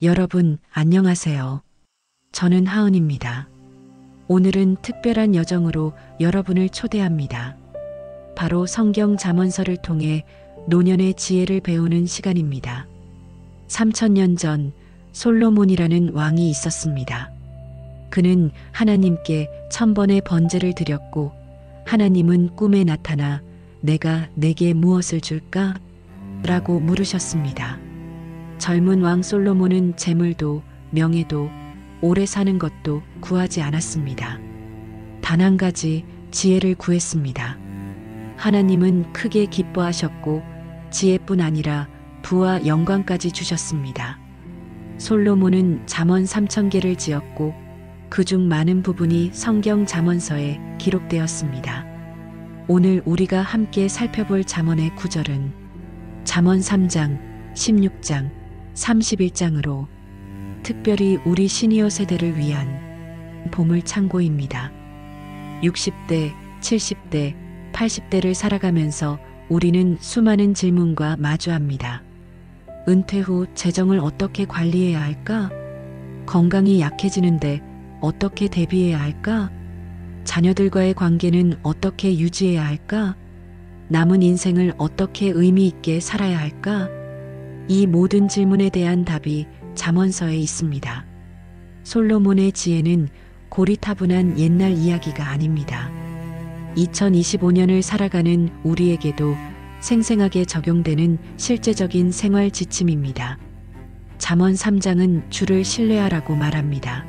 여러분, 안녕하세요. 저는 하은입니다. 오늘은 특별한 여정으로 여러분을 초대합니다. 바로 성경 잠언서를 통해 노년의 지혜를 배우는 시간입니다. 3000년 전 솔로몬이라는 왕이 있었습니다. 그는 하나님께 1000번의 번제를 드렸고 하나님은 꿈에 나타나 내가 내게 무엇을 줄까? 라고 물으셨습니다. 젊은 왕 솔로몬은 재물도 명예도 오래 사는 것도 구하지 않았습니다. 단 한 가지 지혜를 구했습니다. 하나님은 크게 기뻐하셨고 지혜뿐 아니라 부와 영광까지 주셨습니다. 솔로몬은 잠언 3000개를 지었고 그중 많은 부분이 성경 잠언서에 기록되었습니다. 오늘 우리가 함께 살펴볼 잠언의 구절은 잠언 3장, 16장, 31장으로 특별히 우리 시니어 세대를 위한 보물 창고입니다. 60대, 70대, 80대를 살아가면서 우리는 수많은 질문과 마주합니다. 은퇴 후 재정을 어떻게 관리해야 할까? 건강이 약해지는데 어떻게 대비해야 할까? 자녀들과의 관계는 어떻게 유지해야 할까? 남은 인생을 어떻게 의미 있게 살아야 할까? 이 모든 질문에 대한 답이 잠언서에 있습니다. 솔로몬의 지혜는 고리타분한 옛날 이야기가 아닙니다. 2025년을 살아가는 우리에게도 생생하게 적용되는 실제적인 생활 지침입니다. 잠언 3장은 주를 신뢰하라고 말합니다.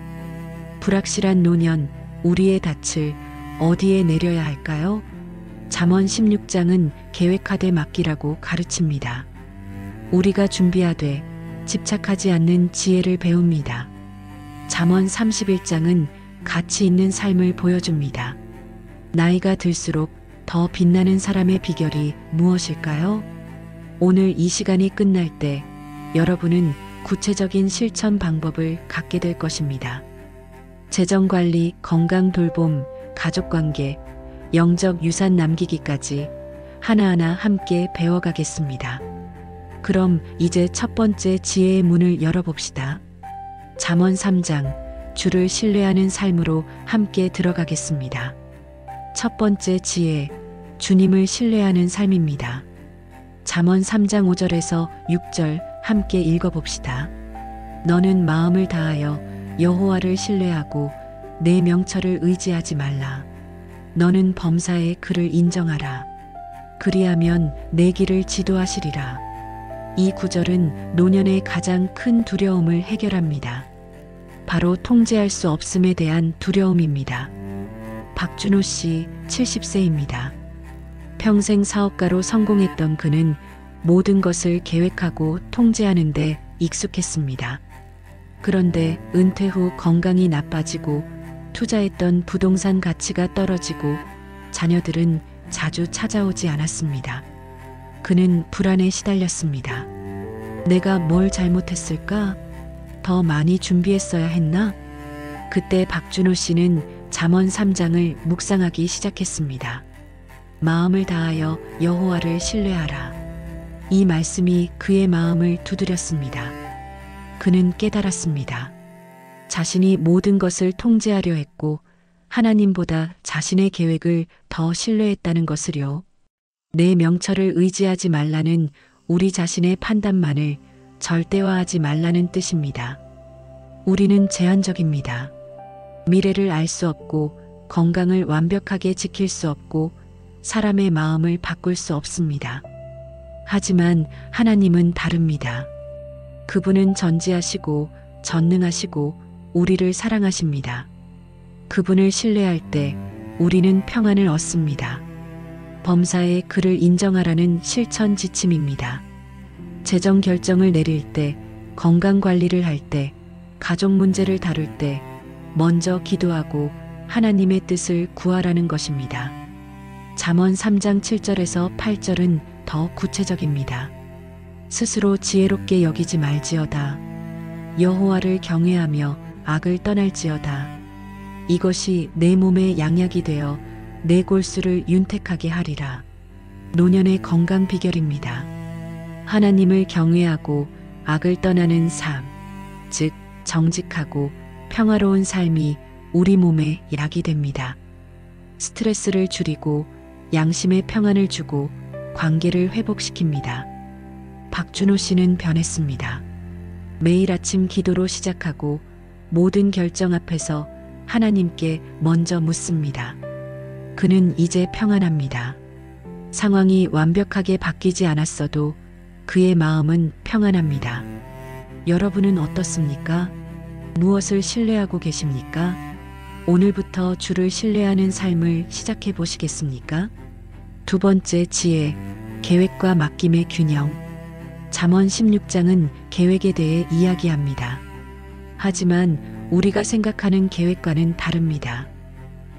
불확실한 노년, 우리의 닻을 어디에 내려야 할까요? 잠언 16장은 계획하되 맡기라고 가르칩니다. 우리가 준비하되 집착하지 않는 지혜를 배웁니다. 잠언 31장은 가치 있는 삶을 보여줍니다. 나이가 들수록 더 빛나는 사람의 비결이 무엇일까요? 오늘 이 시간이 끝날 때 여러분은 구체적인 실천 방법을 갖게 될 것입니다. 재정관리, 건강 돌봄, 가족관계, 영적 유산 남기기까지 하나하나 함께 배워가겠습니다. 그럼 이제 첫 번째 지혜의 문을 열어봅시다. 잠언 3장, 주를 신뢰하는 삶으로 함께 들어가겠습니다. 첫 번째 지혜, 주님을 신뢰하는 삶입니다. 잠언 3장 5절에서 6절 함께 읽어봅시다. 너는 마음을 다하여 여호와를 신뢰하고 내 명철을 의지하지 말라. 너는 범사의 그를 인정하라. 그리하면 내 길을 지도하시리라. 이 구절은 노년의 가장 큰 두려움을 해결합니다. 바로 통제할 수 없음에 대한 두려움입니다. 박준호 씨 70세입니다. 평생 사업가로 성공했던 그는 모든 것을 계획하고 통제하는 데 익숙했습니다. 그런데 은퇴 후 건강이 나빠지고 투자했던 부동산 가치가 떨어지고 자녀들은 자주 찾아오지 않았습니다. 그는 불안에 시달렸습니다. 내가 뭘 잘못했을까? 더 많이 준비했어야 했나? 그때 박준호 씨는 잠언 3장을 묵상하기 시작했습니다. 마음을 다하여 여호와를 신뢰하라. 이 말씀이 그의 마음을 두드렸습니다. 그는 깨달았습니다. 자신이 모든 것을 통제하려 했고 하나님보다 자신의 계획을 더 신뢰했다는 것을요. 내 명철을 의지하지 말라는 우리 자신의 판단만을 절대화하지 말라는 뜻입니다. 우리는 제한적입니다. 미래를 알 수 없고 건강을 완벽하게 지킬 수 없고 사람의 마음을 바꿀 수 없습니다. 하지만 하나님은 다릅니다. 그분은 전지하시고 전능하시고 우리를 사랑하십니다. 그분을 신뢰할 때 우리는 평안을 얻습니다. 범사에 그를 인정하라는 실천 지침입니다. 재정 결정을 내릴 때, 건강 관리를 할 때, 가족 문제를 다룰 때 먼저 기도하고 하나님의 뜻을 구하라는 것입니다. 잠언 3장 7절에서 8절은 더 구체적입니다. 스스로 지혜롭게 여기지 말지어다. 여호와를 경외하며 악을 떠날지어다. 이것이 내 몸의 양약이 되어 내 골수를 윤택하게 하리라. 노년의 건강 비결입니다. 하나님을 경외하고 악을 떠나는 삶. 즉 정직하고 평화로운 삶이 우리 몸에 약이 됩니다. 스트레스를 줄이고 양심의 평안을 주고 관계를 회복시킵니다. 박준호 씨는 변했습니다. 매일 아침 기도로 시작하고 모든 결정 앞에서 하나님께 먼저 묻습니다. 그는 이제 평안합니다. 상황이 완벽하게 바뀌지 않았어도 그의 마음은 평안합니다. 여러분은 어떻습니까? 무엇을 신뢰하고 계십니까? 오늘부터 주를 신뢰하는 삶을 시작해 보시겠습니까? 두 번째 지혜, 계획과 맡김의 균형. 잠언 16장은 계획에 대해 이야기합니다. 하지만 우리가 생각하는 계획과는 다릅니다.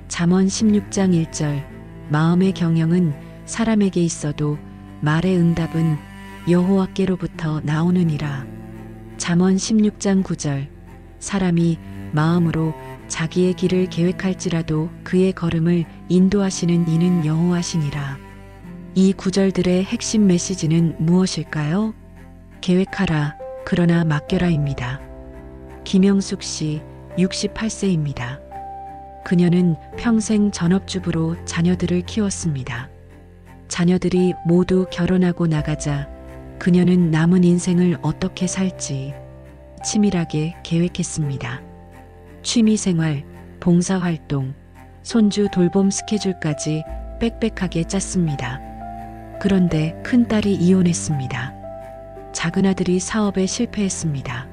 잠언 16장 1절, 마음의 경영은 사람에게 있어도 말의 응답은 여호와께로부터 나오느니라. 잠언 16장 9절, 사람이 마음으로 자기의 길을 계획할지라도 그의 걸음을 인도하시는 이는 여호와시니라. 이 구절들의 핵심 메시지는 무엇일까요? 계획하라, 그러나 맡겨라입니다. 김영숙 씨, 68세입니다. 그녀는 평생 전업주부로 자녀들을 키웠습니다. 자녀들이 모두 결혼하고 나가자 그녀는 남은 인생을 어떻게 살지 치밀하게 계획했습니다. 취미생활, 봉사활동, 손주 돌봄 스케줄까지 빽빽하게 짰습니다. 그런데 큰딸이 이혼했습니다. 작은아들이 사업에 실패했습니다.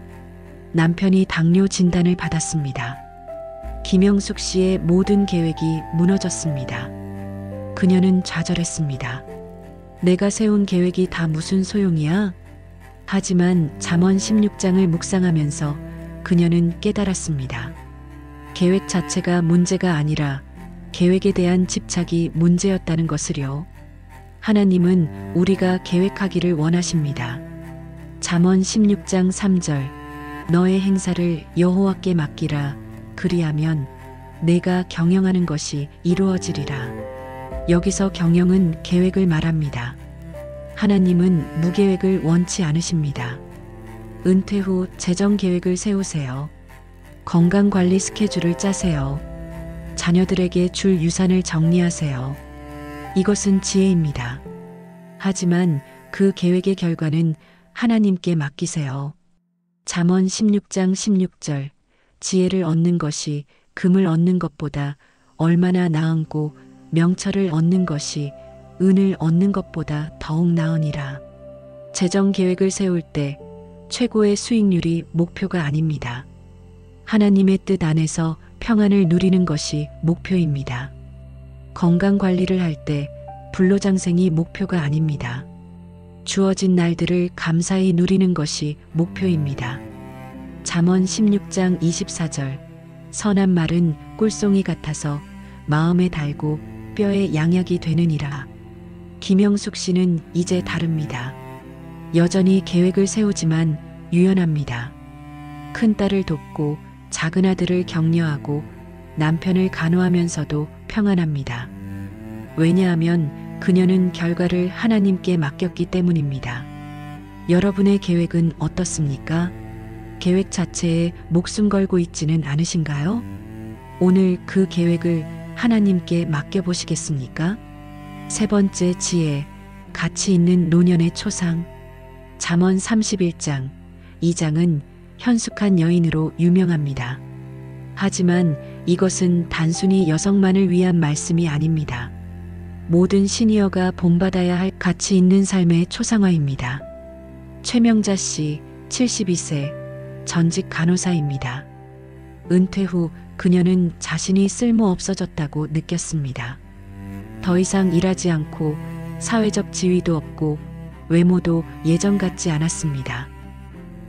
남편이 당뇨 진단을 받았습니다. 김영숙 씨의 모든 계획이 무너졌습니다. 그녀는 좌절했습니다. 내가 세운 계획이 다 무슨 소용이야? 하지만 잠언 16장을 묵상하면서 그녀는 깨달았습니다. 계획 자체가 문제가 아니라 계획에 대한 집착이 문제였다는 것을요. 하나님은 우리가 계획하기를 원하십니다. 잠언 16장 3절, 너의 행사를 여호와께 맡기라. 그리하면 내가 경영하는 것이 이루어지리라. 여기서 경영은 계획을 말합니다. 하나님은 무계획을 원치 않으십니다. 은퇴 후 재정 계획을 세우세요. 건강관리 스케줄을 짜세요. 자녀들에게 줄 유산을 정리하세요. 이것은 지혜입니다. 하지만 그 계획의 결과는 하나님께 맡기세요. 잠언 16장 16절, 지혜를 얻는 것이 금을 얻는 것보다 얼마나 나은고 명철을 얻는 것이 은을 얻는 것보다 더욱 나으니라. 재정 계획을 세울 때 최고의 수익률이 목표가 아닙니다. 하나님의 뜻 안에서 평안을 누리는 것이 목표입니다. 건강 관리를 할 때 불로장생이 목표가 아닙니다. 주어진 날들을 감사히 누리는 것이 목표입니다. 잠언 16장 24절, 선한 말은 꿀송이 같아서 마음에 달고 뼈에 양약이 되느니라. 김영숙 씨는 이제 다릅니다. 여전히 계획을 세우지만 유연합니다. 큰딸을 돕고 작은아들을 격려하고 남편을 간호하면서도 평안합니다. 왜냐하면 그녀는 결과를 하나님께 맡겼기 때문입니다. 여러분의 계획은 어떻습니까? 계획 자체에 목숨 걸고 있지는 않으신가요? 오늘 그 계획을 하나님께 맡겨보시겠습니까? 세 번째 지혜, 가치 있는 노년의 초상. 잠언 31장, 2장은 현숙한 여인으로 유명합니다. 하지만 이것은 단순히 여성만을 위한 말씀이 아닙니다. 모든 시니어가 본받아야 할 가치 있는 삶의 초상화입니다. 최명자 씨, 72세, 전직 간호사입니다. 은퇴 후 그녀는 자신이 쓸모 없어졌다고 느꼈습니다. 더 이상 일하지 않고 사회적 지위도 없고 외모도 예전 같지 않았습니다.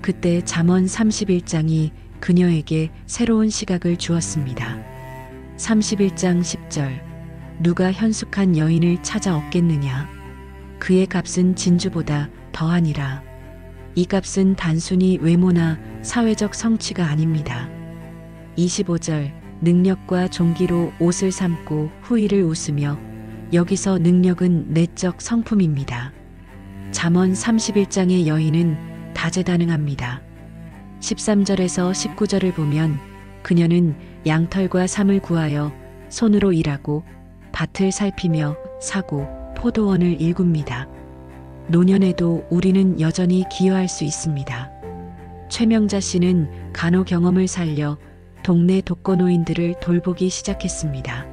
그때 잠언 31장이 그녀에게 새로운 시각을 주었습니다. 31장 10절, 누가 현숙한 여인을 찾아 얻겠느냐? 그의 값은 진주보다 더하니라. 이 값은 단순히 외모나 사회적 성취가 아닙니다. 25절, 능력과 종기로 옷을 삼고 후일을 웃으며, 여기서 능력은 내적 성품입니다. 잠언 31장의 여인은 다재다능합니다. 13절에서 19절을 보면 그녀는 양털과 삼을 구하여 손으로 일하고 밭을 살피며 사고 포도원을 일굽니다. 노년에도 우리는 여전히 기여할 수 있습니다. 최명자 씨는 간호 경험을 살려 동네 독거노인들을 돌보기 시작했습니다.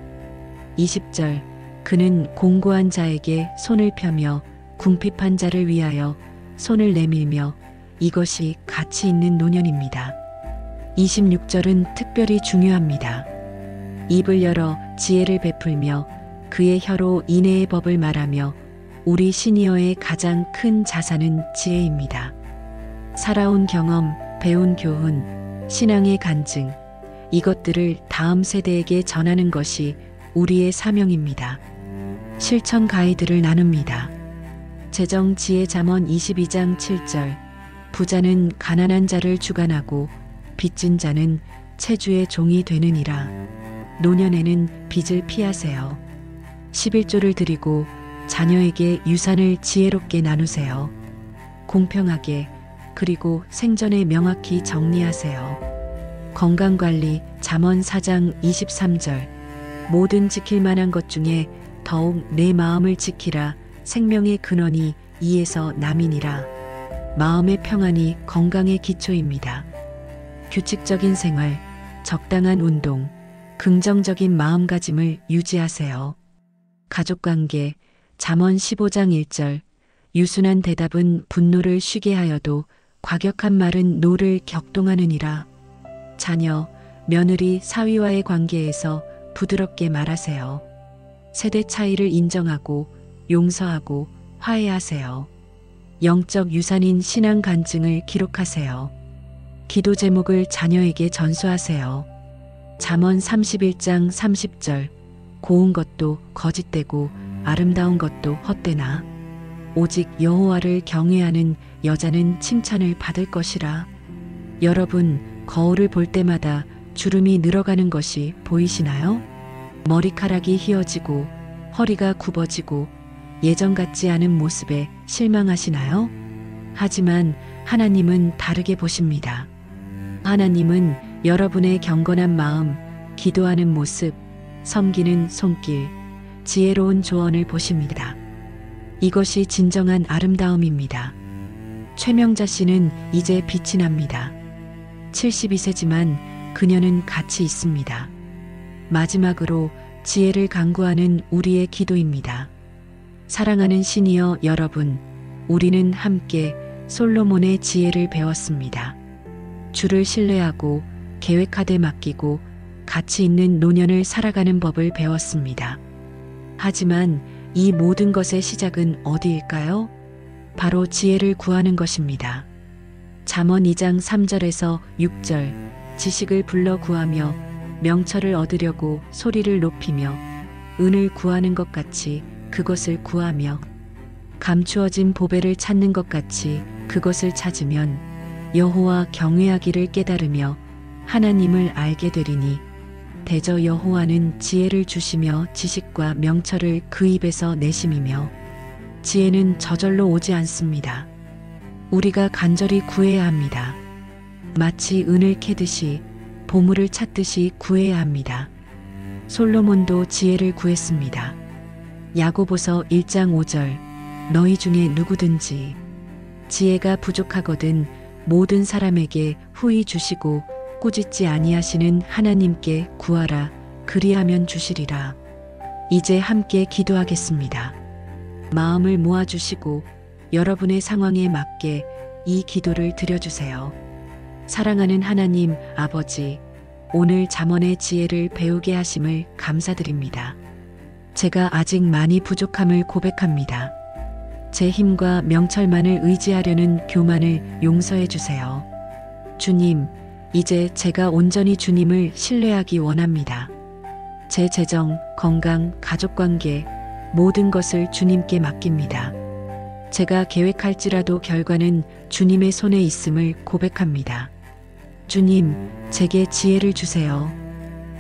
20절, 그는 공고한 자에게 손을 펴며 궁핍한 자를 위하여 손을 내밀며 이것이 가치 있는 노년입니다. 26절은 특별히 중요합니다. 입을 열어 지혜를 베풀며 그의 혀로 인애의 법을 말하며 우리 시니어의 가장 큰 자산은 지혜입니다. 살아온 경험, 배운 교훈, 신앙의 간증, 이것들을 다음 세대에게 전하는 것이 우리의 사명입니다. 실천 가이드를 나눕니다. 재정 지혜 잠언 22장 7절, 부자는 가난한 자를 주관하고 빚진 자는 채주의 종이 되느니라. 노년에는 빚을 피하세요. 11조를 드리고 자녀에게 유산을 지혜롭게 나누세요. 공평하게, 그리고 생전에 명확히 정리하세요. 건강관리 잠언 4장 23절, 모든 지킬 만한 것 중에 더욱 내 마음을 지키라. 생명의 근원이 이에서 남이니라. 마음의 평안이 건강의 기초입니다. 규칙적인 생활, 적당한 운동, 긍정적인 마음가짐을 유지하세요. 가족관계 잠언 15장 1절, 유순한 대답은 분노를 쉬게 하여도 과격한 말은 노를 격동하느니라. 자녀, 며느리, 사위와의 관계에서 부드럽게 말하세요. 세대 차이를 인정하고 용서하고 화해하세요. 영적 유산인 신앙 간증을 기록하세요. 기도 제목을 자녀에게 전수하세요. 잠언 31장 30절, 고운 것도 거짓되고 아름다운 것도 헛되나 오직 여호와를 경외하는 여자는 칭찬을 받을 것이라. 여러분, 거울을 볼 때마다 주름이 늘어가는 것이 보이시나요? 머리카락이 휘어지고 허리가 굽어지고 예전 같지 않은 모습에 실망하시나요? 하지만 하나님은 다르게 보십니다. 하나님은 여러분의 경건한 마음, 기도하는 모습, 섬기는 손길, 지혜로운 조언을 보십니다. 이것이 진정한 아름다움입니다. 최명자 씨는 이제 빛이 납니다. 72세지만 그녀는 가치 있습니다. 마지막으로 지혜를 간구하는 우리의 기도입니다. 사랑하는 시니어 여러분, 우리는 함께 솔로몬의 지혜를 배웠습니다. 주를 신뢰하고 계획하되 맡기고 가치 있는 노년을 살아가는 법을 배웠습니다. 하지만 이 모든 것의 시작은 어디일까요? 바로 지혜를 구하는 것입니다. 잠언 2장 3절에서 6절, 지식을 불러 구하며 명철을 얻으려고 소리를 높이며 은을 구하는 것 같이 그것을 구하며 감추어진 보배를 찾는 것 같이 그것을 찾으면 여호와 경외하기를 깨달으며 하나님을 알게 되리니 대저 여호와는 지혜를 주시며 지식과 명철을 그 입에서 내심이며 지혜는 저절로 오지 않습니다. 우리가 간절히 구해야 합니다. 마치 은을 캐듯이 보물을 찾듯이 구해야 합니다. 솔로몬도 지혜를 구했습니다. 야고보서 1장 5절, 너희 중에 누구든지 지혜가 부족하거든 모든 사람에게 후히 주시고 꾸짖지 아니하시는 하나님께 구하라. 그리하면 주시리라. 이제 함께 기도하겠습니다. 마음을 모아주시고 여러분의 상황에 맞게 이 기도를 드려주세요. 사랑하는 하나님 아버지, 오늘 잠언의 지혜를 배우게 하심을 감사드립니다. 제가 아직 많이 부족함을 고백합니다. 제 힘과 명철만을 의지하려는 교만을 용서해 주세요. 주님, 이제 제가 온전히 주님을 신뢰하기 원합니다. 제 재정, 건강, 가족관계, 모든 것을 주님께 맡깁니다. 제가 계획할지라도 결과는 주님의 손에 있음을 고백합니다. 주님, 제게 지혜를 주세요.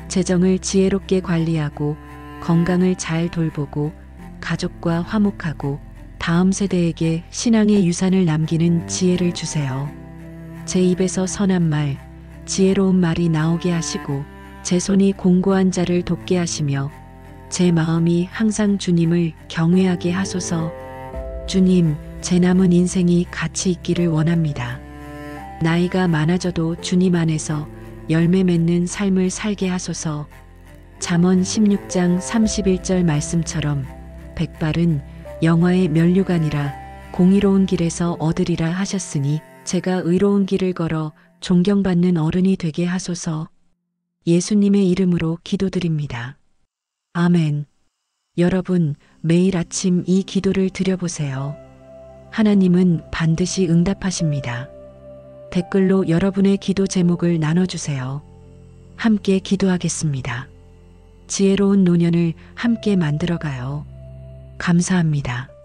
재정을 지혜롭게 관리하고 건강을 잘 돌보고 가족과 화목하고 다음 세대에게 신앙의 유산을 남기는 지혜를 주세요. 제 입에서 선한 말, 지혜로운 말이 나오게 하시고 제 손이 공고한 자를 돕게 하시며 제 마음이 항상 주님을 경외하게 하소서. 주님, 제 남은 인생이 가치 있기를 원합니다. 나이가 많아져도 주님 안에서 열매 맺는 삶을 살게 하소서. 잠언 16장 31절 말씀처럼 백발은 영화의 면류관이라 공의로운 길에서 얻으리라 하셨으니 제가 의로운 길을 걸어 존경받는 어른이 되게 하소서. 예수님의 이름으로 기도드립니다. 아멘. 여러분, 매일 아침 이 기도를 드려보세요. 하나님은 반드시 응답하십니다. 댓글로 여러분의 기도 제목을 나눠주세요. 함께 기도하겠습니다. 지혜로운 노년을 함께 만들어가요. 감사합니다.